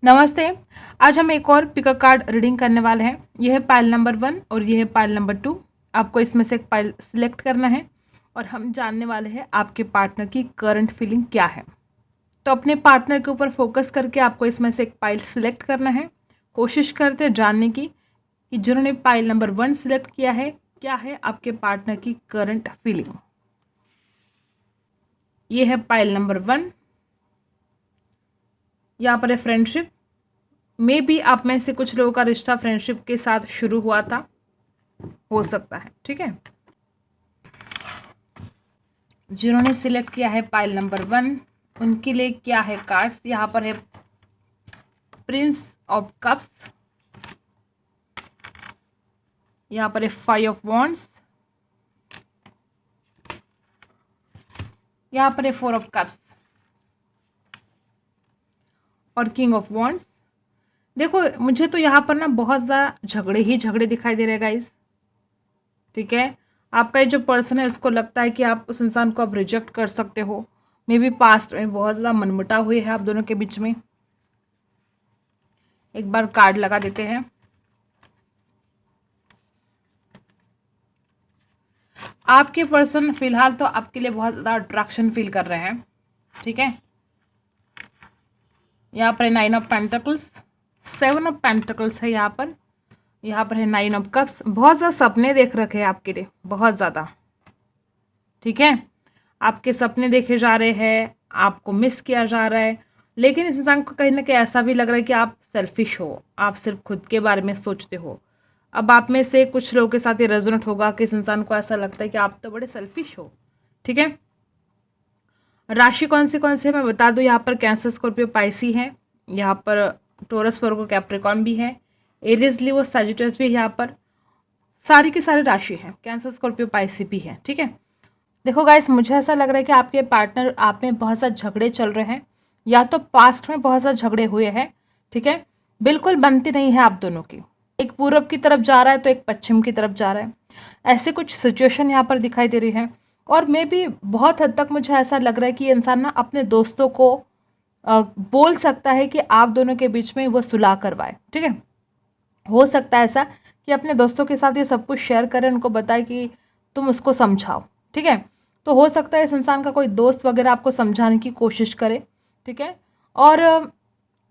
नमस्ते। आज हम एक और पिक कार्ड रीडिंग करने वाले हैं। यह है पाइल नंबर 1 और यह है पाइल नंबर 2। आपको इसमें से एक पाइल सिलेक्ट करना है और हम जानने वाले हैं आपके पार्टनर की करंट फीलिंग क्या है। तो अपने पार्टनर के ऊपर फोकस करके आपको इसमें से एक पाइल सिलेक्ट करना है। कोशिश करते हैं जानने की कि जिन्होंने पाइल नंबर 1 सिलेक्ट किया है क्या है आपके पार्टनर की करंट फीलिंग। ये है पाइल नंबर 1। यहाँ पर है फ्रेंडशिप। मे बी आप में से कुछ लोगों का रिश्ता फ्रेंडशिप के साथ शुरू हुआ था, हो सकता है। ठीक है, जिन्होंने सिलेक्ट किया है पाइल नंबर 1 उनके लिए क्या है कार्ड्स। यहाँ पर है प्रिंस ऑफ कप्स, यहाँ पर है 5 ऑफ वॉन्ड्स, यहाँ पर है 4 ऑफ कप्स और किंग ऑफ वॉन्ड्स। देखो मुझे तो यहाँ पर ना बहुत ज़्यादा झगड़े ही झगड़े दिखाई दे रहे हैं गाइस। ठीक है, आपका ये जो पर्सन है उसको लगता है कि आप उस इंसान को आप रिजेक्ट कर सकते हो। मे बी पास्ट में बहुत ज़्यादा मनमुटाव हुए है आप दोनों के बीच में। एक बार कार्ड लगा देते हैं। आपके पर्सन फिलहाल तो आपके लिए बहुत ज़्यादा अट्रैक्शन फील कर रहे हैं। ठीक है, यहाँ पर 9 ऑफ पेंटिकल्स, 7 ऑफ पेंटिकल्स है यहाँ पर है 9 ऑफ कप्स। बहुत ज़्यादा सपने देख रखे हैं आपके लिए, बहुत ज़्यादा। ठीक है, आपके सपने देखे जा रहे हैं, आपको मिस किया जा रहा है, लेकिन इस इंसान को कहीं ना कहीं ऐसा भी लग रहा है कि आप सेल्फिश हो, आप सिर्फ खुद के बारे में सोचते हो। अब आप में से कुछ लोगों के साथ ये रेजोनेट होगा कि इस इंसान को ऐसा लगता है कि आप तो बड़े सेल्फिश हो। ठीक है, राशि कौन सी है मैं बता दूं। यहाँ पर कैंसर, स्कॉर्पियो, पाइसी है, यहाँ पर टोरस, वर्गो, कैप्रिकॉर्न भी है, एरीज, लियो, सैजिटस भी है। यहाँ पर सारी की सारी राशि है, कैंसर, स्कॉर्पियो, पाइसी भी है। ठीक है, देखो गाइस मुझे ऐसा लग रहा है कि आपके पार्टनर आप में बहुत सारे झगड़े चल रहे हैं, या तो पास्ट में बहुत सारे झगड़े हुए हैं। ठीक है, बिल्कुल बनती नहीं है आप दोनों की। एक पूर्व की तरफ जा रहा है तो एक पश्चिम की तरफ जा रहा है। ऐसे कुछ सिचुएशन यहाँ पर दिखाई दे रही है। और मे भी बहुत हद तक मुझे ऐसा लग रहा है कि ये इंसान ना अपने दोस्तों को बोल सकता है कि आप दोनों के बीच में वो सुलह करवाए। ठीक है, हो सकता है ऐसा कि अपने दोस्तों के साथ ये सब कुछ शेयर करें, उनको बताए कि तुम उसको समझाओ। ठीक है, तो हो सकता है इस इंसान का कोई दोस्त वगैरह आपको समझाने की कोशिश करे। ठीक है, और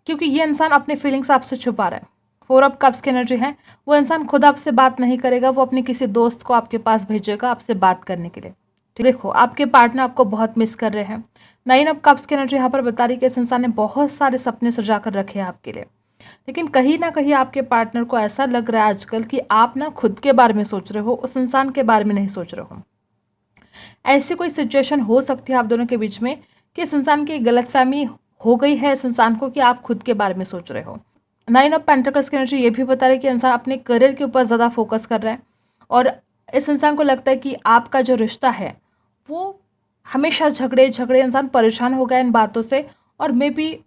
क्योंकि ये इंसान अपने फीलिंग्स आपसे छुपा रहा है, 4 ऑफ कप्स की एनर्जी है, वो इंसान खुद आपसे बात नहीं करेगा, वो अपने किसी दोस्त को आपके पास भेजेगा आपसे बात करने के लिए। देखो आपके पार्टनर आपको बहुत मिस कर रहे हैं। 9 ऑफ कप्स की एनर्जी यहाँ पर बता रही है कि इस इंसान ने बहुत सारे सपने सजा कर रखे हैं आपके लिए, लेकिन कहीं ना कहीं आपके पार्टनर को ऐसा लग रहा है आजकल कि आप ना खुद के बारे में सोच रहे हो, उस इंसान के बारे में नहीं सोच रहे हो। ऐसी कोई सिचुएशन हो सकती है आप दोनों के बीच में कि इस इंसान की गलतफहमी हो गई है इस इंसान को कि आप खुद के बारे में सोच रहे हो। 9 ऑफ पेंटिकल्स की एनर्जी ये भी बता रही है कि इंसान अपने करियर के ऊपर ज़्यादा फोकस कर रहा है, और इस इंसान को लगता है कि आपका जो रिश्ता है वो हमेशा झगड़े इंसान परेशान हो गया इन बातों से, और मे बी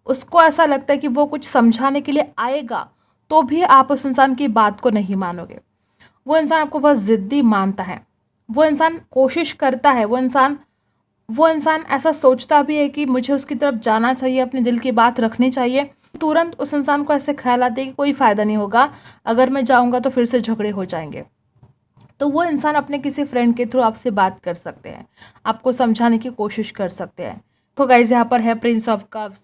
उसको ऐसा लगता है कि वो कुछ समझाने के लिए आएगा तो भी आप उस इंसान की बात को नहीं मानोगे। वो इंसान आपको बहुत ज़िद्दी मानता है, वो इंसान कोशिश करता है, वो इंसान ऐसा सोचता भी है कि मुझे उसकी तरफ जाना चाहिए, अपने दिल की बात रखनी चाहिए। तुरंत उस इंसान को ऐसे ख्याल आते हैं कि कोई फ़ायदा नहीं होगा, अगर मैं जाऊंगा तो फिर से झगड़े हो जाएंगे। तो वो इंसान अपने किसी फ्रेंड के थ्रू आपसे बात कर सकते हैं, आपको समझाने की कोशिश कर सकते हैं। तो गाइस यहाँ पर है Prince of cups,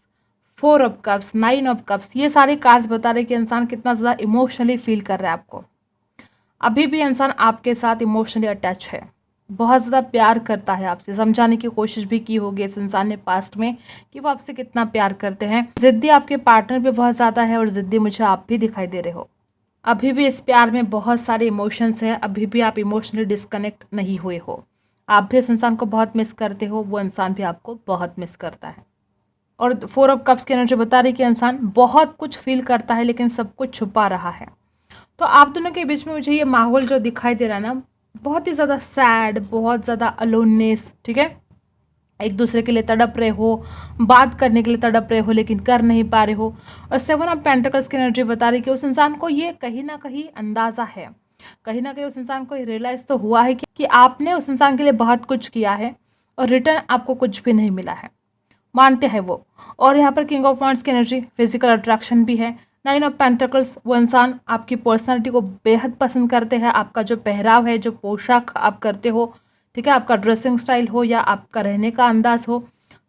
4 of cups, 9 of cups. ये सारे कार्ड्स बता रहे कि इंसान कितना ज़्यादा इमोशनली फील कर रहा है आपको। अभी भी इंसान आपके साथ इमोशनली अटैच है, बहुत ज़्यादा प्यार करता है आपसे। समझाने की कोशिश भी की होगी इस इंसान ने पास्ट में कि वो आपसे कितना प्यार करते हैं। ज़िद्दी आपके पार्टनर भी बहुत ज़्यादा है, और ज़िद्दी मुझे आप भी दिखाई दे रहे हो। अभी भी इस प्यार में बहुत सारे इमोशंस हैं, अभी भी आप इमोशनली डिस्कनेक्ट नहीं हुए हो। आप भी उस इंसान को बहुत मिस करते हो, वो इंसान भी आपको बहुत मिस करता है। और 4 ऑफ कप्स की एनर्जी बता रही कि इंसान बहुत कुछ फील करता है लेकिन सब कुछ छुपा रहा है। तो आप दोनों के बीच में मुझे ये माहौल जो दिखाई दे रहा है ना, बहुत ही ज़्यादा सैड, बहुत ज़्यादा अलोननेस। ठीक है, एक दूसरे के लिए तड़प रहे हो, बात करने के लिए तड़प रहे हो लेकिन कर नहीं पा रहे हो। और 7 ऑफ पेंटिकल्स की एनर्जी बता रही कि उस इंसान को ये कहीं ना कहीं अंदाज़ा है, कहीं ना कहीं उस इंसान को ये रियलाइज़ तो हुआ है कि आपने उस इंसान के लिए बहुत कुछ किया है और रिटर्न आपको कुछ भी नहीं मिला है। मानते हैं वो। और यहाँ पर किंग ऑफ वांड्स की एनर्जी फिजिकल अट्रैक्शन भी है। नाइन ऑफ पेंटिकल्स, वो इंसान आपकी पर्सनालिटी को बेहद पसंद करते हैं, आपका जो पहराव है, जो पोशाक आप करते हो, ठीक है, आपका ड्रेसिंग स्टाइल हो या आपका रहने का अंदाज हो,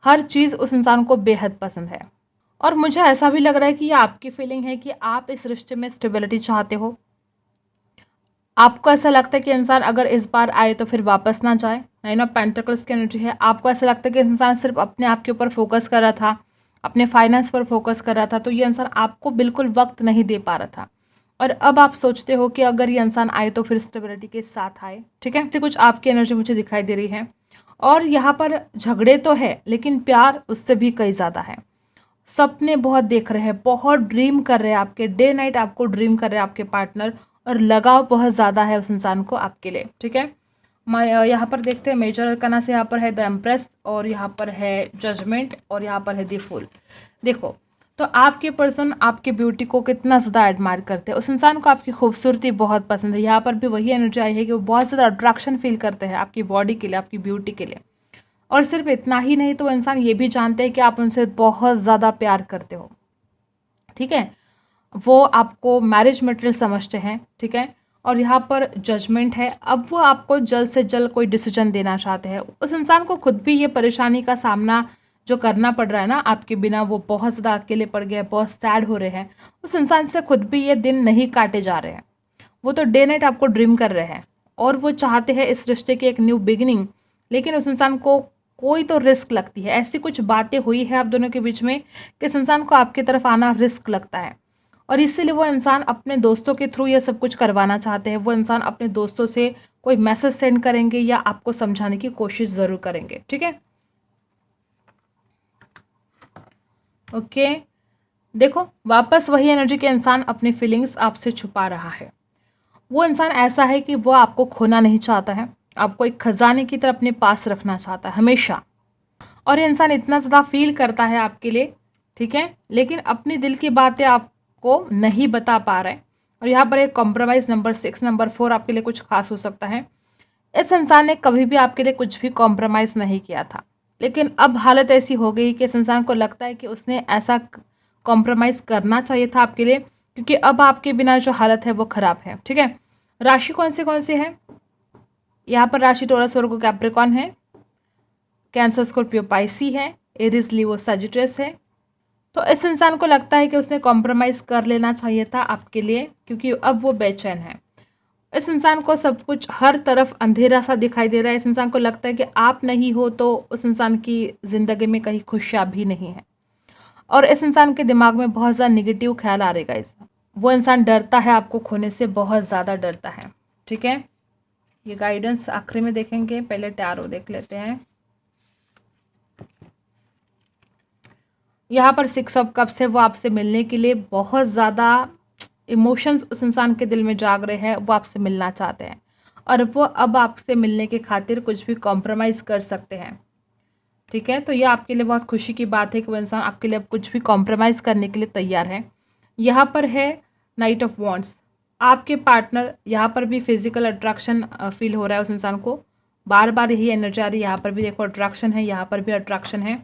हर चीज़ उस इंसान को बेहद पसंद है। और मुझे ऐसा भी लग रहा है कि ये आपकी फीलिंग है कि आप इस रिश्ते में स्टेबिलिटी चाहते हो। आपको ऐसा लगता है कि इंसान अगर इस बार आए तो फिर वापस ना जाए। नाइन ऑफ पेंटिकल्स की एनर्जी है। आपको ऐसा लगता है कि इंसान सिर्फ अपने आप के ऊपर फोकस कर रहा था, अपने फाइनेंस पर फोकस कर रहा था, तो ये इंसान आपको बिल्कुल वक्त नहीं दे पा रहा था। और अब आप सोचते हो कि अगर ये इंसान आए तो फिर स्टेबिलिटी के साथ आए, ठीक है। कुछ आपकी एनर्जी मुझे दिखाई दे रही है। और यहाँ पर झगड़े तो है लेकिन प्यार उससे भी कई ज़्यादा है। सपने बहुत देख रहे हैं, बहुत ड्रीम कर रहे हैं आपके, डे नाइट आपको ड्रीम कर रहे हैं आपके पार्टनर, और लगाव बहुत ज़्यादा है उस इंसान को आपके लिए, ठीक है। मैं यहाँ पर देखते हैं मेजर अरकाना से, यहाँ पर है द एम्प्रेस, और यहाँ पर है जजमेंट, और यहाँ पर है द फूल। देखो, तो आपके पर्सन आपकी ब्यूटी को कितना ज़्यादा एडमायर करते हैं, उस इंसान को आपकी खूबसूरती बहुत पसंद है। यहाँ पर भी वही एनर्जी आई है कि वो बहुत ज़्यादा अट्रैक्शन फील करते हैं आपकी बॉडी के लिए, आपकी ब्यूटी के लिए। और सिर्फ इतना ही नहीं, तो इंसान ये भी जानते हैं कि आप उनसे बहुत ज़्यादा प्यार करते हो, ठीक है। वो आपको मैरिज मटेरियल समझते हैं, ठीक है। और यहाँ पर जजमेंट है। अब वो आपको जल्द से जल्द कोई डिसीजन देना चाहते हैं। उस इंसान को खुद भी ये परेशानी का सामना जो करना पड़ रहा है ना आपके बिना, वो बहुत ज़्यादा अकेले पड़ गए, बहुत सैड हो रहे हैं। उस इंसान से खुद भी ये दिन नहीं काटे जा रहे हैं। वो तो डे नाइट आपको ड्रीम कर रहे हैं और वो चाहते हैं इस रिश्ते की एक न्यू बिगिनिंग। लेकिन उस इंसान को कोई तो रिस्क लगती है। ऐसी कुछ बातें हुई है आप दोनों के बीच में कि इस इंसान को आपकी तरफ आना रिस्क लगता है, और इसीलिए वो इंसान अपने दोस्तों के थ्रू ये सब कुछ करवाना चाहते हैं। वो इंसान अपने दोस्तों से कोई मैसेज सेंड करेंगे या आपको समझाने की कोशिश ज़रूर करेंगे, ठीक है। ओके, देखो, वापस वही एनर्जी के इंसान अपनी फीलिंग्स आपसे छुपा रहा है। वो इंसान ऐसा है कि वो आपको खोना नहीं चाहता है, आपको एक खजाने की तरह अपने पास रखना चाहता है हमेशा। और ये इंसान इतना ज़्यादा फील करता है आपके लिए, ठीक है, लेकिन अपनी दिल की बातें आपको नहीं बता पा रहे हैं। और यहाँ पर एक कॉम्प्रोमाइज़ नंबर 6, नंबर 4 आपके लिए कुछ खास हो सकता है। इस इंसान ने कभी भी आपके लिए कुछ भी कॉम्प्रोमाइज़ नहीं किया था, लेकिन अब हालत ऐसी हो गई कि इस इंसान को लगता है कि उसने ऐसा कॉम्प्रोमाइज़ करना चाहिए था आपके लिए, क्योंकि अब आपके बिना जो हालत है वो ख़राब है, ठीक है। राशि कौन से है? यहाँ पर राशि टोरस, वर्गो, कैप्रिकॉर्न है, कैंसर, स्कॉर्पियो, पाइसी है, एरीज, लियो, सजिटेरियस है। तो इस इंसान को लगता है कि उसने कॉम्प्रोमाइज़ कर लेना चाहिए था आपके लिए, क्योंकि अब वो बेचैन है। इस इंसान को सब कुछ हर तरफ अंधेरा सा दिखाई दे रहा है। इस इंसान को लगता है कि आप नहीं हो तो उस इंसान की ज़िंदगी में कहीं खुशियाँ भी नहीं है। और इस इंसान के दिमाग में बहुत ज़्यादा निगेटिव ख्याल आ रहेगा। वो इंसान डरता है आपको खोने से, बहुत ज़्यादा डरता है, ठीक है। ये गाइडेंस आखिरी में देखेंगे, पहले टैरो देख लेते हैं। यहाँ पर 6 ऑफ कप्स है। वो आपसे मिलने के लिए बहुत ज़्यादा इमोशंस उस इंसान के दिल में जाग रहे हैं। वो आपसे मिलना चाहते हैं और वो अब आपसे मिलने के खातिर कुछ भी कॉम्प्रोमाइज़ कर सकते हैं, ठीक है। तो ये आपके लिए बहुत खुशी की बात है कि वो इंसान आपके लिए अब कुछ भी कॉम्प्रोमाइज़ करने के लिए तैयार है। यहाँ पर है नाइट ऑफ वॉन्ड्स। आपके पार्टनर, यहाँ पर भी फिजिकल अट्रैक्शन फील हो रहा है उस इंसान को, बार बार यही एनर्जी आ रही है। यहाँ पर भी देखो अट्रैक्शन है, यहाँ पर भी अट्रैक्शन है।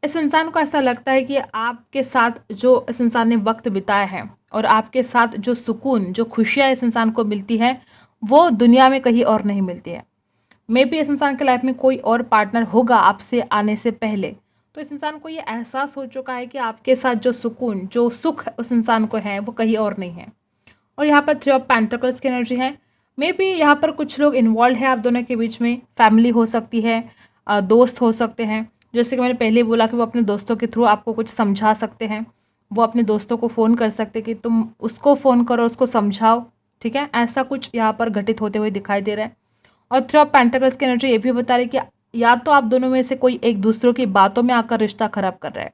इस इंसान को ऐसा लगता है कि आपके साथ जो इस इंसान ने वक्त बिताया है और आपके साथ जो सुकून, जो खुशियाँ इस इंसान को मिलती है, वो दुनिया में कहीं और नहीं मिलती है। मे बी इस इंसान के लाइफ में कोई और पार्टनर होगा आपसे आने से पहले, तो इस इंसान को ये एहसास हो चुका है कि आपके साथ जो सुकून, जो सुख उस इंसान को है, वो कहीं और नहीं है। और यहाँ पर 3 ऑफ पेंटिकल्स की एनर्जी है। मे बी यहाँ पर कुछ लोग इन्वॉल्व है आप दोनों के बीच में, फैमिली हो सकती है, दोस्त हो सकते हैं। जैसे कि मैंने पहले बोला कि वो अपने दोस्तों के थ्रू आपको कुछ समझा सकते हैं। वो अपने दोस्तों को फ़ोन कर सकते हैं कि तुम उसको फ़ोन करो, उसको समझाओ, ठीक है। ऐसा कुछ यहाँ पर घटित होते हुए दिखाई दे रहा है। और 3 ऑफ पेंटिकल्स की एनर्जी ये भी बता रही है कि या तो आप दोनों में से कोई एक दूसरों की बातों में आकर रिश्ता खराब कर रहा है।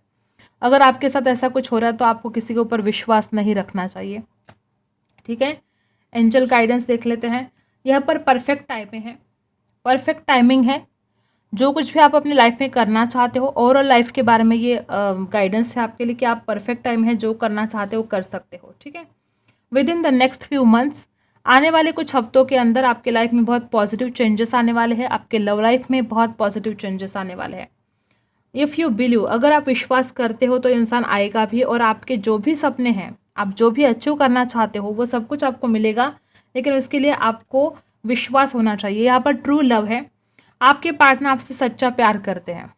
अगर आपके साथ ऐसा कुछ हो रहा है तो आपको किसी के ऊपर विश्वास नहीं रखना चाहिए, ठीक है। एंजल गाइडेंस देख लेते हैं। यह पर परफेक्ट टाइमिंग है, परफेक्ट टाइमिंग है। जो कुछ भी आप अपनी लाइफ में करना चाहते हो, ओवरऑल लाइफ के बारे में ये गाइडेंस है आपके लिए कि आप परफेक्ट टाइम है, जो करना चाहते हो कर सकते हो, ठीक है। With in the next few months, आने वाले कुछ हफ्तों के अंदर आपके लाइफ में बहुत पॉजिटिव चेंजेस आने वाले हैं। आपके लव लाइफ में बहुत पॉजिटिव चेंजेस आने वाले हैं। इफ़ यू बिलीव, अगर आप विश्वास करते हो तो इंसान आएगा भी, और आपके जो भी सपने हैं, आप जो भी अचीव करना चाहते हो वो सब कुछ आपको मिलेगा, लेकिन उसके लिए आपको विश्वास होना चाहिए। यहाँ पर ट्रू लव है, आपके पार्टनर आपसे सच्चा प्यार करते हैं,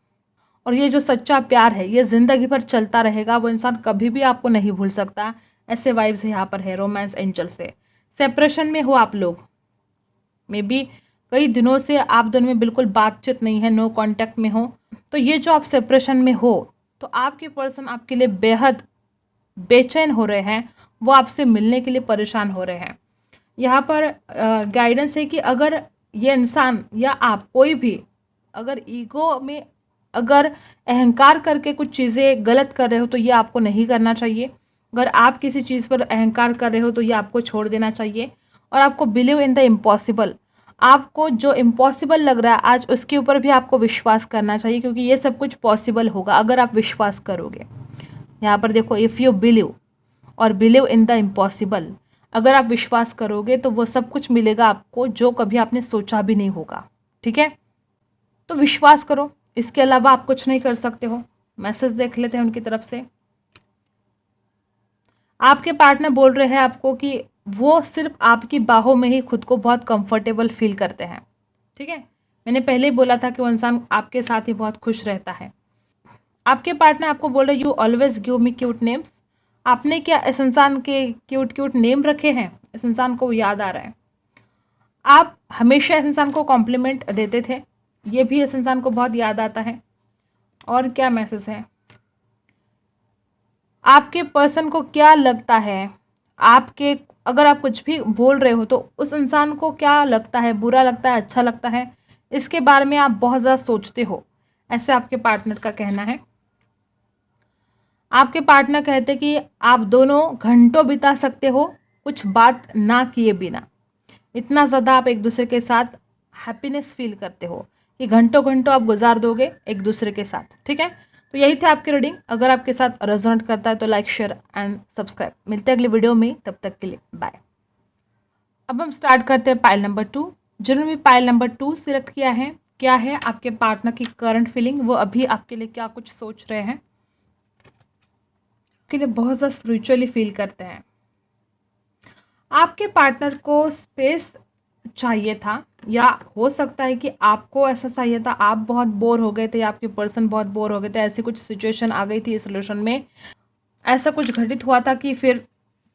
और ये जो सच्चा प्यार है ये ज़िंदगी भर चलता रहेगा, वो इंसान कभी भी आपको नहीं भूल सकता। ऐसे वाइब्स यहाँ पर है रोमांस एंजल से। सेपरेशन में हो आप लोग, मे बी कई दिनों से आप दोनों में बिल्कुल बातचीत नहीं है, नो कांटेक्ट में हो, तो ये जो आप सेपरेशन में हो तो आपके पर्सन आपके लिए बेहद बेचैन हो रहे हैं, वो आपसे मिलने के लिए परेशान हो रहे हैं। यहाँ पर गाइडेंस है कि अगर ये इंसान या आप कोई भी अगर ईगो में अगर अहंकार करके कुछ चीज़ें गलत कर रहे हो तो ये आपको नहीं करना चाहिए। अगर आप किसी चीज़ पर अहंकार कर रहे हो तो ये आपको छोड़ देना चाहिए, और आपको बिलीव इन द इम्पॉसिबल, आपको जो इम्पॉसिबल लग रहा है आज उसके ऊपर भी आपको विश्वास करना चाहिए, क्योंकि ये सब कुछ पॉसिबल होगा अगर आप विश्वास करोगे। यहाँ पर देखो, इफ़ यू बिलीव और बिलीव इन द इम्पॉसिबल, अगर आप विश्वास करोगे तो वो सब कुछ मिलेगा आपको जो कभी आपने सोचा भी नहीं होगा। ठीक है, तो विश्वास करो, इसके अलावा आप कुछ नहीं कर सकते हो। मैसेज देख लेते हैं उनकी तरफ से। आपके पार्टनर बोल रहे हैं आपको कि वो सिर्फ आपकी बाहों में ही खुद को बहुत कंफर्टेबल फील करते हैं। ठीक है, मैंने पहले ही बोला था कि वो इंसान आपके साथ ही बहुत खुश रहता है। आपके पार्टनर आपको बोल रहे you always give me cute names, आपने क्या इस इंसान के क्यूट क्यूट नेम रखे हैं, इस इंसान को याद आ रहा है। आप हमेशा इस इंसान को कॉम्प्लीमेंट देते थे, ये भी इस इंसान को बहुत याद आता है। और क्या मैसेज है, आपके पर्सन को क्या लगता है, आपके अगर आप कुछ भी बोल रहे हो तो उस इंसान को क्या लगता है, बुरा लगता है, अच्छा लगता है, इसके बारे में आप बहुत ज़्यादा सोचते हो, ऐसे आपके पार्टनर का कहना है। आपके पार्टनर कहते कि आप दोनों घंटों बिता सकते हो कुछ बात ना किए बिना, इतना ज़्यादा आप एक दूसरे के साथ हैप्पीनेस फील करते हो कि घंटों घंटों आप गुजार दोगे एक दूसरे के साथ। ठीक है, तो यही थे आपकी रीडिंग। अगर आपके साथ रेजोनेट करता है तो लाइक शेयर एंड सब्सक्राइब। मिलते हैं अगली वीडियो में, तब तक के लिए बाय। अब हम स्टार्ट करते हैं पाइल नंबर 2। जिन्होंने भी पाइल नंबर 2 सिलेक्ट किया है, क्या है आपके पार्टनर की करंट फीलिंग, वो अभी आपके लिए क्या कुछ सोच रहे हैं, के लिए बहुत ज़्यादा स्पिरिचुअली फील करते हैं। आपके पार्टनर को स्पेस चाहिए था, या हो सकता है कि आपको ऐसा चाहिए था, आप बहुत बोर हो गए थे या आपके पर्सन बहुत बोर हो गए थे, ऐसी कुछ सिचुएशन आ गई थी इस रिलेशन में, ऐसा कुछ घटित हुआ था कि फिर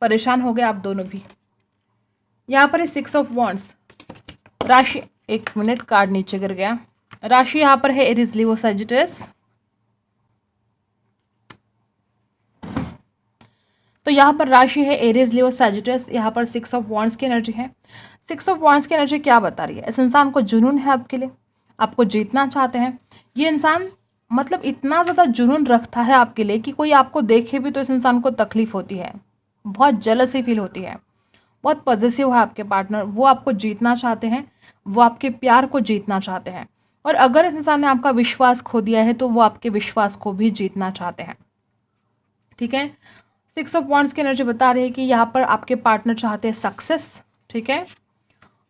परेशान हो गए आप दोनों भी। यहाँ पर है 6 ऑफ वॉन्ड्स, राशि, एक मिनट कार्ड नीचे गिर गया, राशि यहाँ पर है एरीज लियो सैजिटेरियस। तो यहाँ पर राशि है एरीज लियो सैजिटेरियस, यहाँ पर 6 ऑफ वॉन्ड्स की एनर्जी है। 6 ऑफ वॉन्ड्स की एनर्जी क्या बता रही है, इस इंसान को जुनून है आपके लिए, आपको जीतना चाहते हैं। ये इंसान मतलब इतना ज़्यादा जुनून रखता है आपके लिए कि कोई आपको देखे भी तो इस इंसान को तकलीफ होती है, बहुत जेलसी फील होती है, बहुत पॉजिटिव है आपके पार्टनर, वो आपको जीतना चाहते हैं, वो आपके प्यार को जीतना चाहते हैं। और अगर इस इंसान ने आपका विश्वास खो दिया है तो वो आपके विश्वास को भी जीतना चाहते हैं। ठीक है, 6 ऑफ वॉन्ड्स की एनर्जी बता रही है कि यहाँ पर आपके पार्टनर चाहते हैं सक्सेस। ठीक है,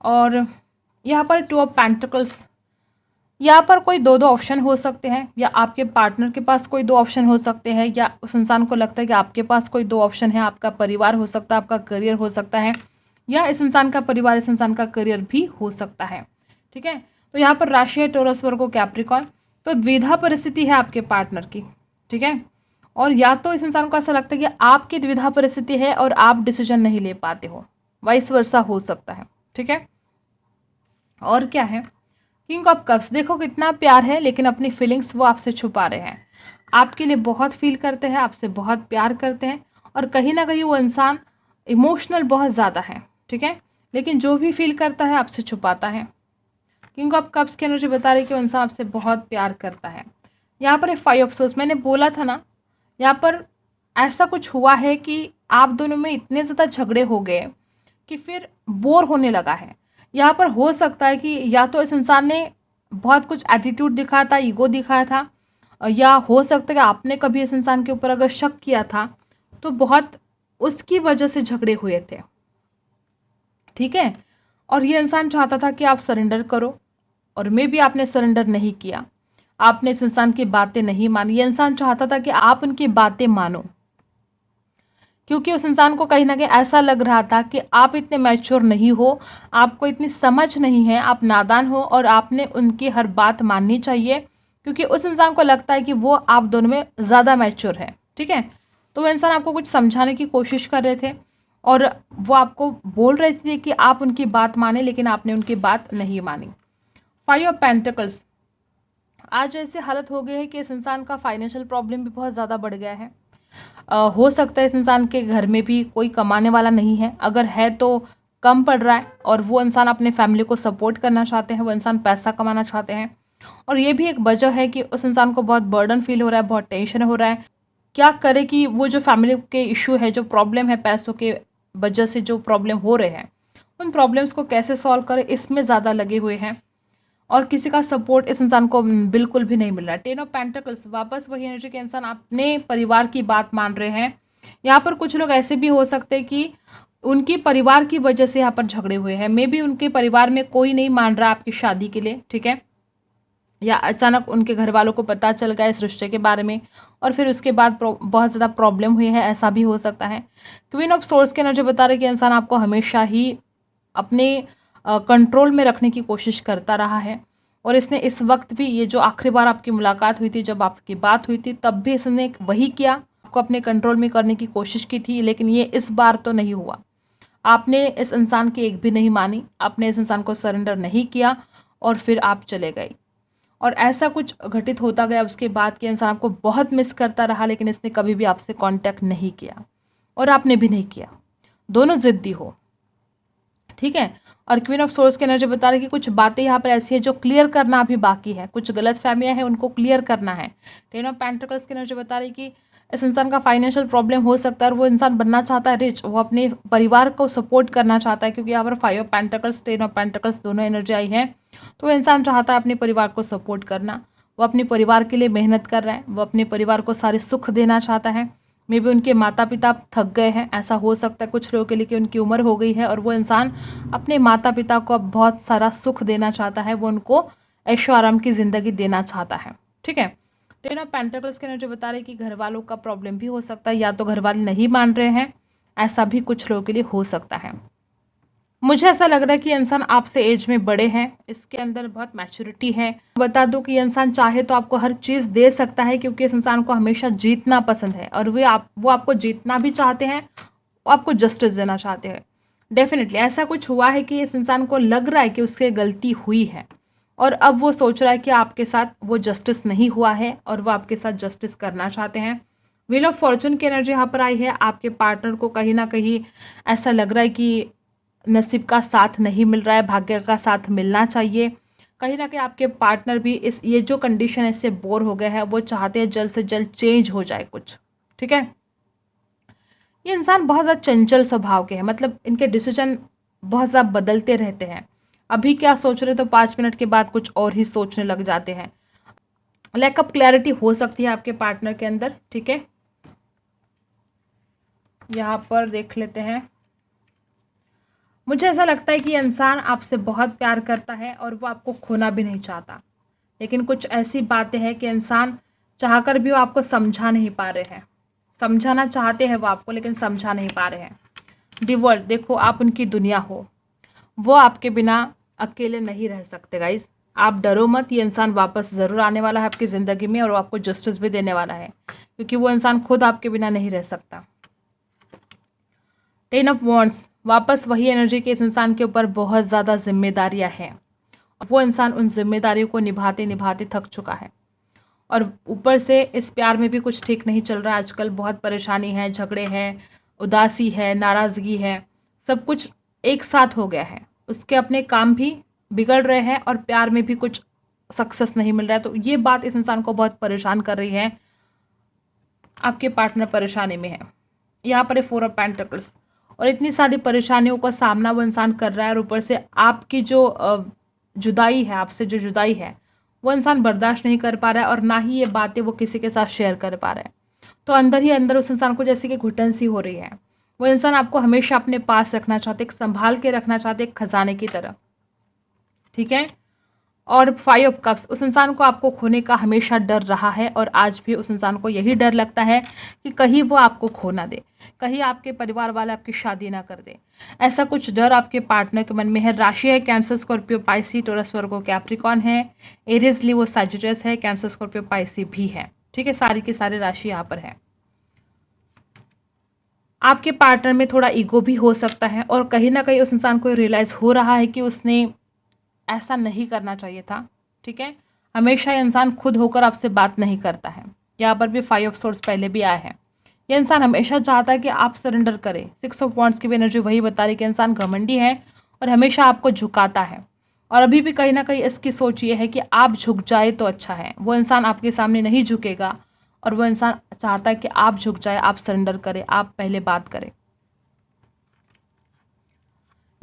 और यहाँ पर 2 ऑफ पेंटिकल्स, यहाँ पर कोई दो ऑप्शन हो सकते हैं, या आपके पार्टनर के पास कोई 2 ऑप्शन हो सकते हैं, या उस इंसान को लगता है कि आपके पास कोई 2 ऑप्शन है, आपका परिवार हो सकता है, आपका करियर हो सकता है, या इस इंसान का परिवार इस इंसान का करियर भी हो सकता है। ठीक है, तो यहाँ पर राशि है टॉरस वर्गो कैप्रिकॉर्न, तो द्विधा परिस्थिति है आपके पार्टनर की। ठीक है, और या तो इस इंसान को ऐसा लगता है कि आपकी द्विधा परिस्थिति है और आप डिसीजन नहीं ले पाते हो, वाइस वर्सा हो सकता है। ठीक है, और क्या है, किंग ऑफ कप्स, देखो कितना प्यार है लेकिन अपनी फीलिंग्स वो आपसे छुपा रहे हैं, आपके लिए बहुत फील करते हैं, आपसे बहुत प्यार करते हैं, और कहीं ना कहीं वो इंसान इमोशनल बहुत ज़्यादा है। ठीक है, लेकिन जो भी फील करता है आपसे छुपाता है। किंग ऑफ कप्स की एनर्जी बता रही है कि वो इंसान आपसे बहुत प्यार करता है। यहाँ पर 5 ऑफ सोर्स, मैंने बोला था ना, यहाँ पर ऐसा कुछ हुआ है कि आप दोनों में इतने ज़्यादा झगड़े हो गए कि फिर बोर होने लगा है। यहाँ पर हो सकता है कि या तो इस इंसान ने बहुत कुछ एटीट्यूड दिखाया था, ईगो दिखाया था, या हो सकता है कि आपने कभी इस इंसान के ऊपर अगर शक किया था तो बहुत उसकी वजह से झगड़े हुए थे। ठीक है, और ये इंसान चाहता था कि आप सरेंडर करो, और मे भी आपने सरेंडर नहीं किया। आपने इस इंसान की बातें नहीं मानी। ये इंसान चाहता था कि आप उनकी बातें मानो, क्योंकि उस इंसान को कहीं ना कहीं ऐसा लग रहा था कि आप इतने मैच्योर नहीं हो, आपको इतनी समझ नहीं है, आप नादान हो और आपने उनकी हर बात माननी चाहिए, क्योंकि उस इंसान को लगता है कि वो आप दोनों में ज़्यादा मैच्योर है। ठीक है, तो वो इंसान आपको कुछ समझाने की कोशिश कर रहे थे और वो आपको बोल रहे थे कि आप उनकी बात माने, लेकिन आपने उनकी बात नहीं मानी। 5 ऑफ पेंटिकल्स, आज ऐसी हालत हो गई है कि इस इंसान का फाइनेंशियल प्रॉब्लम भी बहुत ज़्यादा बढ़ गया है। हो सकता है इस इंसान के घर में भी कोई कमाने वाला नहीं है, अगर है तो कम पड़ रहा है, और वो इंसान अपने फैमिली को सपोर्ट करना चाहते हैं, वो इंसान पैसा कमाना चाहते हैं। और ये भी एक वजह है कि उस इंसान को बहुत बर्डन फील हो रहा है, बहुत टेंशन हो रहा है। क्या करे कि वो जो फैमिली के इशू है, जो प्रॉब्लम है पैसों के वजह से जो प्रॉब्लम हो रहे हैं, उन प्रॉब्लम्स को कैसे सॉल्व करे, इसमें ज़्यादा लगे हुए हैं और किसी का सपोर्ट इस इंसान को बिल्कुल भी नहीं मिल रहा है। 10 ऑफ पेंटिकल्स, वापस वही एनर्जी के इंसान अपने परिवार की बात मान रहे हैं। यहाँ पर कुछ लोग ऐसे भी हो सकते हैं कि उनकी परिवार की वजह से यहाँ पर झगड़े हुए हैं। मे बी उनके परिवार में कोई नहीं मान रहा आपकी शादी के लिए, ठीक है, या अचानक उनके घर वालों को पता चल गया इस रिश्ते के बारे में और फिर उसके बाद बहुत ज़्यादा प्रॉब्लम हुई है, ऐसा भी हो सकता है। क्वीन ऑफ सोर्स के एनर्जी बता रहे कि इंसान आपको हमेशा ही अपने कंट्रोल में रखने की कोशिश करता रहा है, और इसने इस वक्त भी, ये जो आखिरी बार आपकी मुलाकात हुई थी, जब आपकी बात हुई थी, तब भी इसने वही किया, आपको अपने कंट्रोल में करने की कोशिश की थी, लेकिन ये इस बार तो नहीं हुआ। आपने इस इंसान की एक भी नहीं मानी, आपने इस इंसान को सरेंडर नहीं किया और फिर आप चले गए। और ऐसा कुछ घटित होता गया उसके बाद कि इंसान आपको बहुत मिस करता रहा, लेकिन इसने कभी भी आपसे कांटेक्ट नहीं किया और आपने भी नहीं किया। दोनों जिद्दी हो, ठीक है। और क्वीन ऑफ सोर्स की एनर्जी बता रही कि कुछ बातें यहाँ पर ऐसी है जो क्लियर करना अभी बाकी है, कुछ गलत फहमियाँ हैं, उनको क्लियर करना है। 10 ऑफ पेंटिकल्स की एनर्जी बता रही कि इस इंसान का फाइनेंशियल प्रॉब्लम हो सकता है और वो इंसान बनना चाहता है रिच, वो अपने परिवार को सपोर्ट करना चाहता है, क्योंकि यहाँ पर 5 ऑफ पेंटिकल्स 10 ऑफ पेंटिकल्स दोनों एनर्जी आई है। तो वो इंसान चाहता है अपने परिवार को सपोर्ट करना, वो अपने परिवार के लिए मेहनत कर रहा है, वो अपने परिवार को सारे सुख देना चाहता है। मे बी उनके माता पिता थक गए हैं, ऐसा हो सकता है कुछ लोगों के लिए कि उनकी उम्र हो गई है और वो इंसान अपने माता पिता को अब बहुत सारा सुख देना चाहता है, वो उनको ऐशो आराम की ज़िंदगी देना चाहता है, ठीक है। 10 ऑफ पेंटिकल्स के एनर्जी बता रही कि घर वालों का प्रॉब्लम भी हो सकता है, या तो घर वाले नहीं मान रहे हैं, ऐसा भी कुछ लोगों के लिए हो सकता है। मुझे ऐसा लग रहा है कि इंसान आपसे एज में बड़े हैं, इसके अंदर बहुत मैच्योरिटी है। बता दूं कि ये इंसान चाहे तो आपको हर चीज़ दे सकता है, क्योंकि इस इंसान को हमेशा जीतना पसंद है और वो आपको जीतना भी चाहते हैं, वो आपको जस्टिस देना चाहते हैं। डेफिनेटली ऐसा कुछ हुआ है कि इस इंसान को लग रहा है कि उससे गलती हुई है और अब वो सोच रहा है कि आपके साथ वो जस्टिस नहीं हुआ है और वो आपके साथ जस्टिस करना चाहते हैं। व्हील ऑफ फॉर्चून की एनर्जी यहाँ पर आई है। आपके पार्टनर को कहीं ना कहीं ऐसा लग रहा है कि नसीब का साथ नहीं मिल रहा है, भाग्य का साथ मिलना चाहिए। कहीं ना कहीं आपके पार्टनर भी ये जो कंडीशन है इससे बोर हो गए हैं, वो चाहते हैं जल्द से जल्द चेंज हो जाए कुछ, ठीक है। ये इंसान बहुत ज़्यादा चंचल स्वभाव के हैं, मतलब इनके डिसीजन बहुत ज़्यादा बदलते रहते हैं। अभी क्या सोच रहे तो 5 मिनट के बाद कुछ और ही सोचने लग जाते हैं। लैक ऑफ क्लैरिटी हो सकती है आपके पार्टनर के अंदर, ठीक है। यहाँ पर देख लेते हैं। मुझे ऐसा लगता है कि इंसान आपसे बहुत प्यार करता है और वो आपको खोना भी नहीं चाहता, लेकिन कुछ ऐसी बातें हैं कि इंसान चाहकर भी वो आपको समझा नहीं पा रहे हैं। समझाना चाहते हैं वो आपको, लेकिन समझा नहीं पा रहे हैं। डिवोर्स, देखो आप उनकी दुनिया हो, वो आपके बिना अकेले नहीं रह सकते गाइज। आप डरो मत, ये इंसान वापस ज़रूर आने वाला है आपकी ज़िंदगी में और वो आपको जस्टिस भी देने वाला है, क्योंकि वो इंसान खुद आपके बिना नहीं रह सकता। 10 ऑफ वॉन्ड्स, वापस वही एनर्जी के इस इंसान के ऊपर बहुत ज़्यादा जिम्मेदारियां हैं। वो इंसान उन जिम्मेदारियों को निभाते निभाते थक चुका है और ऊपर से इस प्यार में भी कुछ ठीक नहीं चल रहा है आजकल। बहुत परेशानी है, झगड़े हैं, उदासी है, नाराज़गी है, सब कुछ एक साथ हो गया है। उसके अपने काम भी बिगड़ रहे हैं और प्यार में भी कुछ सक्सेस नहीं मिल रहा है। तो ये बात इस इंसान को बहुत परेशान कर रही है। आपके पार्टनर परेशानी में है। यहाँ पर 4 ऑफ पेंटिकल्स, और इतनी सारी परेशानियों का सामना वो इंसान कर रहा है और ऊपर से आपकी जो जुदाई है, आपसे जो जुदाई है, वो इंसान बर्दाश्त नहीं कर पा रहा है और ना ही ये बातें वो किसी के साथ शेयर कर पा रहा है। तो अंदर ही अंदर उस इंसान को जैसे कि घुटन सी हो रही है। वो इंसान आपको हमेशा अपने पास रखना चाहते, संभाल के रखना चाहते, एक खजाने की तरह, ठीक है। और 5 ऑफ कप्स, उस इंसान को आपको खोने का हमेशा डर रहा है और आज भी उस इंसान को यही डर लगता है कि कहीं वो आपको खो ना दे, कहीं आपके परिवार वाले आपकी शादी ना कर दे। ऐसा कुछ डर आपके पार्टनर के मन में है। राशि है कैंसर, स्कॉर्पियो, पाइसी, टोरस, वर्गो, कैप्रिकॉन है, एरीज, लियो, सैजिटेरियस है, कैंसर, स्कॉर्पियो, पाइसी भी है। ठीक है, सारी की सारी राशि यहाँ पर है। आपके पार्टनर में थोड़ा ईगो भी हो सकता है और कहीं ना कहीं उस इंसान को रियलाइज हो रहा है कि उसने ऐसा नहीं करना चाहिए था। ठीक है, हमेशा ये इंसान खुद होकर आपसे बात नहीं करता है। यहाँ पर भी 5 ऑफ सोर्स पहले भी आया है। ये इंसान हमेशा चाहता है कि आप सरेंडर करें। 6 ऑफ वॉन्ड्स की भी एनर्जी वही बता रही है कि इंसान घमंडी है और हमेशा आपको झुकाता है। और अभी भी कहीं ना कहीं इसकी सोच ये है कि आप झुक जाए तो अच्छा है। वो इंसान आपके सामने नहीं झुकेगा और वो इंसान चाहता है कि आप झुक जाए, आप सरेंडर करें, आप पहले बात करें।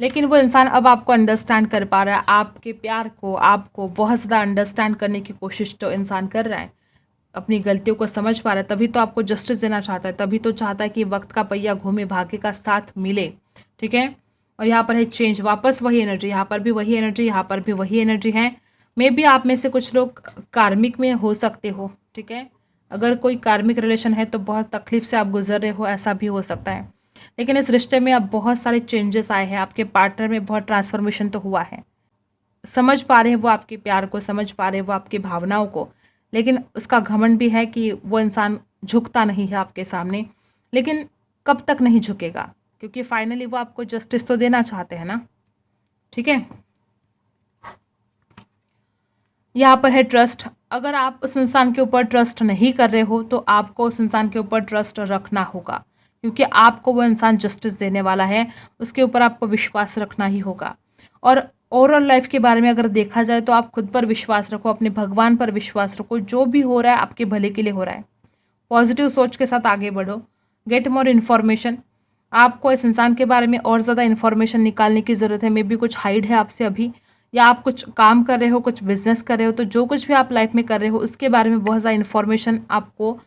लेकिन वो इंसान अब आपको अंडरस्टैंड कर पा रहा है, आपके प्यार को, आपको बहुत ज़्यादा अंडरस्टैंड करने की कोशिश तो इंसान कर रहा है, अपनी गलतियों को समझ पा रहा है, तभी तो आपको जस्टिस देना चाहता है, तभी तो चाहता है कि वक्त का पहिया घूमे, भाग्य का साथ मिले। ठीक है, और यहाँ पर है चेंज, वापस वही एनर्जी, यहाँ पर भी वही एनर्जी, यहाँ पर भी वही एनर्जी है। मे बी आप में से कुछ लोग कार्मिक में हो सकते हो। ठीक है, अगर कोई कार्मिक रिलेशन है तो बहुत तकलीफ से आप गुजर रहे हो, ऐसा भी हो सकता है। लेकिन इस रिश्ते में अब बहुत सारे चेंजेस आए हैं, आपके पार्टनर में बहुत ट्रांसफॉर्मेशन तो हुआ है। समझ पा रहे हैं वो आपके प्यार को, समझ पा रहे हैं वो आपकी भावनाओं को, लेकिन उसका घमंड भी है कि वो इंसान झुकता नहीं है आपके सामने। लेकिन कब तक नहीं झुकेगा, क्योंकि फाइनली वो आपको जस्टिस तो देना चाहते हैं ना। ठीक है, यहाँ पर है ट्रस्ट। अगर आप उस इंसान के ऊपर ट्रस्ट नहीं कर रहे हो तो आपको उस इंसान के ऊपर ट्रस्ट रखना होगा, क्योंकि आपको वो इंसान जस्टिस देने वाला है, उसके ऊपर आपको विश्वास रखना ही होगा। और ओवरऑल लाइफ के बारे में अगर देखा जाए तो आप खुद पर विश्वास रखो, अपने भगवान पर विश्वास रखो, जो भी हो रहा है आपके भले के लिए हो रहा है। पॉजिटिव सोच के साथ आगे बढ़ो, गेट मोर इन्फॉर्मेशन। आपको इस इंसान के बारे में और ज़्यादा इन्फॉर्मेशन निकालने की ज़रूरत है। मे बी कुछ हाइड है आपसे अभी, या आप कुछ काम कर रहे हो, कुछ बिजनेस कर रहे हो, तो जो कुछ भी आप लाइफ में कर रहे हो उसके बारे में बहुत ज़्यादा इन्फॉर्मेशन आपको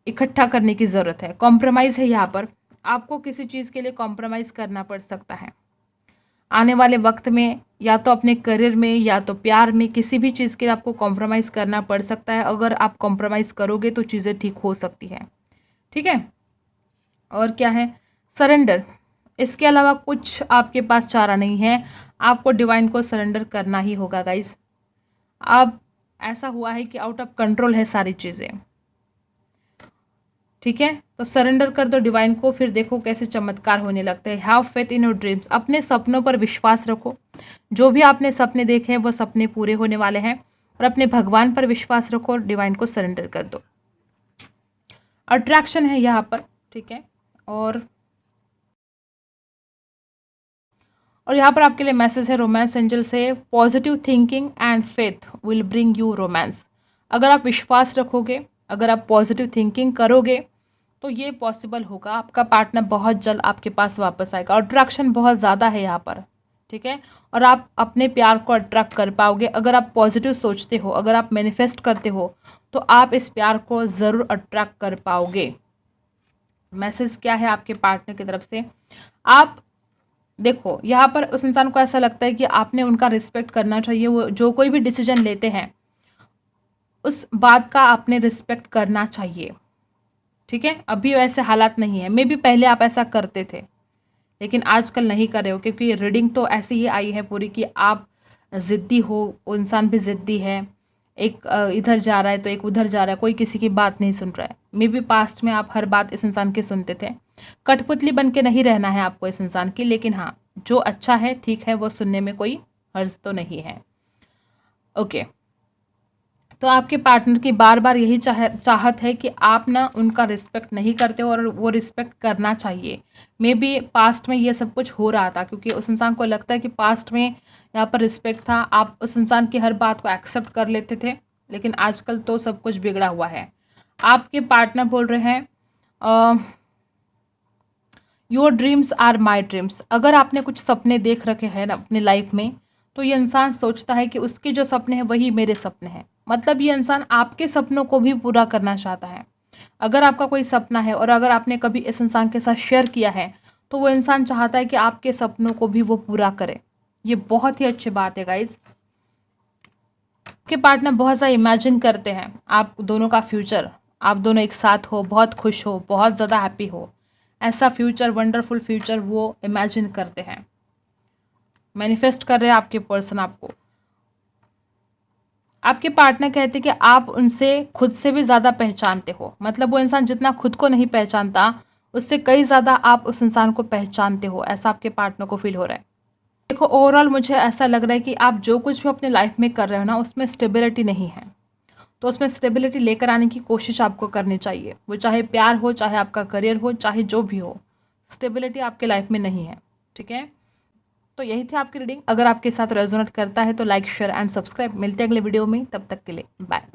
इकट्ठा करने की ज़रूरत है। कॉम्प्रोमाइज़ है यहाँ पर, आपको किसी चीज़ के लिए कॉम्प्रोमाइज़ करना पड़ सकता है आने वाले वक्त में, या तो अपने करियर में या तो प्यार में, किसी भी चीज़ के लिए आपको कॉम्प्रोमाइज़ करना पड़ सकता है। अगर आप कॉम्प्रोमाइज़ करोगे तो चीज़ें ठीक हो सकती हैं। ठीक है, और क्या है, सरेंडर। इसके अलावा कुछ आपके पास चारा नहीं है, आपको डिवाइन को सरेंडर करना ही होगा गाइस। अब ऐसा हुआ है कि आउट ऑफ कंट्रोल है सारी चीज़ें। ठीक है, तो सरेंडर कर दो डिवाइन को, फिर देखो कैसे चमत्कार होने लगते हैं। Have faith in your dreams, अपने सपनों पर विश्वास रखो। जो भी आपने सपने देखे हैं वो सपने पूरे होने वाले हैं, और अपने भगवान पर विश्वास रखो और डिवाइन को सरेंडर कर दो। अट्रैक्शन है यहाँ पर। ठीक है, और यहाँ पर आपके लिए मैसेज है रोमांस एंजल से, positive thinking and faith will bring you romance. अगर आप विश्वास रखोगे, अगर आप पॉजिटिव थिंकिंग करोगे तो ये पॉसिबल होगा, आपका पार्टनर बहुत जल्द आपके पास वापस आएगा। अट्रैक्शन बहुत ज़्यादा है यहाँ पर। ठीक है, और आप अपने प्यार को अट्रैक्ट कर पाओगे अगर आप पॉजिटिव सोचते हो, अगर आप मैनिफेस्ट करते हो तो आप इस प्यार को ज़रूर अट्रैक्ट कर पाओगे। मैसेज क्या है आपके पार्टनर की तरफ से, आप देखो यहाँ पर उस इंसान को ऐसा लगता है कि आपने उनका रिस्पेक्ट करना चाहिए। वो जो कोई भी डिसीजन लेते हैं उस बात का आपने रिस्पेक्ट करना चाहिए। ठीक है, अभी वैसे हालात नहीं है, मे बी पहले आप ऐसा करते थे लेकिन आजकल नहीं कर रहे हो, क्योंकि रीडिंग तो ऐसी ही आई है पूरी कि आप ज़िद्दी हो, वो इंसान भी ज़िद्दी है, एक इधर जा रहा है तो एक उधर जा रहा है, कोई किसी की बात नहीं सुन रहा है। मे बी पास्ट में आप हर बात इस इंसान की सुनते थे। कठपुतली बन के नहीं रहना है आपको इस इंसान की, लेकिन हाँ जो अच्छा है ठीक है वो सुनने में कोई हर्ज तो नहीं है। ओके, तो आपके पार्टनर की बार बार यही चाहत है कि आप ना उनका रिस्पेक्ट नहीं करते हो, और वो रिस्पेक्ट करना चाहिए। मे बी पास्ट में ये सब कुछ हो रहा था क्योंकि उस इंसान को लगता है कि पास्ट में यहाँ पर रिस्पेक्ट था, आप उस इंसान की हर बात को एक्सेप्ट कर लेते थे, लेकिन आजकल तो सब कुछ बिगड़ा हुआ है। आपके पार्टनर बोल रहे हैं your dreams are my dreams. अगर आपने कुछ सपने देख रखे हैं ना अपनी लाइफ में, तो ये इंसान सोचता है कि उसके जो सपने हैं वही मेरे सपने हैं। मतलब ये इंसान आपके सपनों को भी पूरा करना चाहता है। अगर आपका कोई सपना है और अगर आपने कभी इस इंसान के साथ शेयर किया है तो वो इंसान चाहता है कि आपके सपनों को भी वो पूरा करे। ये बहुत ही अच्छी बात है गाइज। आपके पार्टनर बहुत ज़्यादा इमेजिन करते हैं आप दोनों का फ्यूचर, आप दोनों एक साथ हो, बहुत खुश हो, बहुत ज़्यादा हैप्पी हो, ऐसा फ्यूचर, वंडरफुल फ्यूचर वो इमेजिन करते हैं, मैनिफेस्ट कर रहे हैं आपके पर्सन आपको। आपके पार्टनर कहते हैं कि आप उनसे खुद से भी ज़्यादा पहचानते हो, मतलब वो इंसान जितना खुद को नहीं पहचानता उससे कई ज़्यादा आप उस इंसान को पहचानते हो, ऐसा आपके पार्टनर को फील हो रहा है। देखो ओवरऑल मुझे ऐसा लग रहा है कि आप जो कुछ भी अपने लाइफ में कर रहे हो ना उसमें स्टेबिलिटी नहीं है, तो उसमें स्टेबिलिटी लेकर आने की कोशिश आपको करनी चाहिए। वो चाहे प्यार हो, चाहे आपका करियर हो, चाहे जो भी हो, स्टेबिलिटी आपके लाइफ में नहीं है। ठीक है, तो यही थी आपकी रीडिंग। अगर आपके साथ रेजोनेट करता है तो लाइक, शेयर एंड सब्सक्राइब। मिलते हैं अगले वीडियो में, तब तक के लिए बाय।